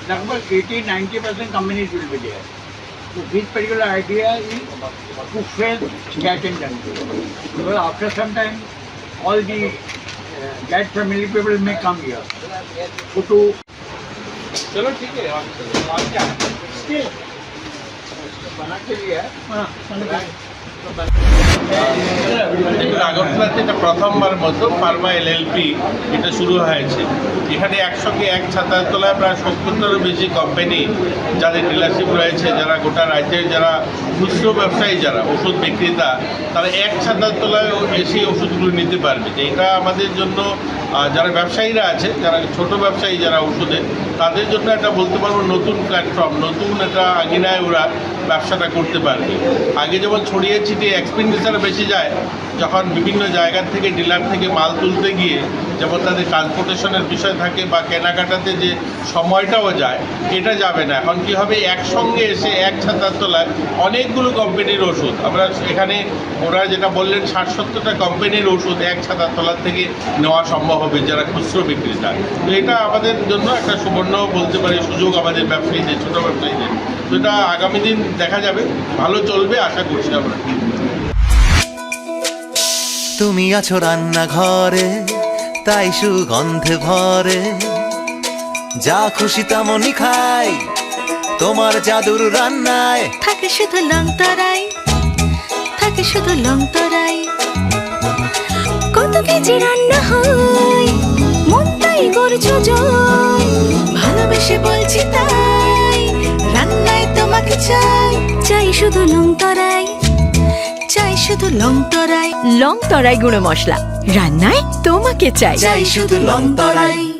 लगभग 80-90% companies will be there. So this particular idea is to face GAT and done. Because after some time, all the GAT family people may come here. So to चलो ठीक है still बना के लिया আগরতলাতে এটা প্রথমবার মতো ফার্মা এলএলপি এটা শুরু হয়েছে। এখানে একসঙ্গে এক ছাতার তলায় প্রায় 70টারও বেশি কোম্পানি যাদের ডিলারশিপ রয়েছে, যারা গোটা রাজ্যের যারা খুচরো ব্যবসায়ী, যারা ওষুধ বিক্রেতা, তারা এক ছাতার তলায় এসে ওষুধগুলো নিতে পারবে। এটা আমাদের জন্য যারা ব্যবসায়ীরা আছে, যারা ছোট ব্যবসায়ী যারা ওষুধের, তাদের জন্য একটা বলতে পারবো নতুন প্ল্যাটফর্ম, নতুন একটা আঙিনায় ওরা ব্যবসাটা করতে পারবে। আগে যেমন ছড়িয়ে ছিটিয়ে এক্সপেন্ডিচার বেশি যায়, যখন বিভিন্ন জায়গার থেকে ডিলার থেকে মাল তুলতে গিয়ে যেমন তাদের ট্রান্সপোর্টেশনের বিষয় থাকে বা কেনাকাটাতে যে সময়টাও যায়, এটা যাবে না। এখন কী হবে, একসঙ্গে এসে এক ছাতার তলায় অনেকগুলো কোম্পানির ওষুধ, আমরা এখানে ওরা যেটা বললেন 60-70টা কোম্পানির ওষুধ এক ছাতার তলার থেকে নেওয়া সম্ভব হবে যারা খুচরো বিক্রেতা। তো এটা আমাদের জন্য একটা সুবর্ণ বলতে পারি সুযোগ আমাদের ব্যবসায়ীদের, ছোটো ব্যবসায়ীদের। তো এটা আগামী দিন দেখা যাবে, ভালো চলবে আশা করছি আমরা। তুমি আছো রান্নাঘরে, তাই সুগন্ধে ভরে, যা খুশি তেমনই খাই তোমার জাদুর রান্নায়। থাকে শুধু লং তরাই, থাকে শুধু লং তরাই, কত কেজি রান্না হয় মনটাই করছো জয়, ভালোবেসে বলছি তাই রান্নায় তোমাকে চাই, চাই শুধু লং তরাই, চাই শুধু লং তরাই। লং তরাই গুঁড়ো মশলা, রান্নায় তোমাকে চাই, চাই শুধু লং তরাই।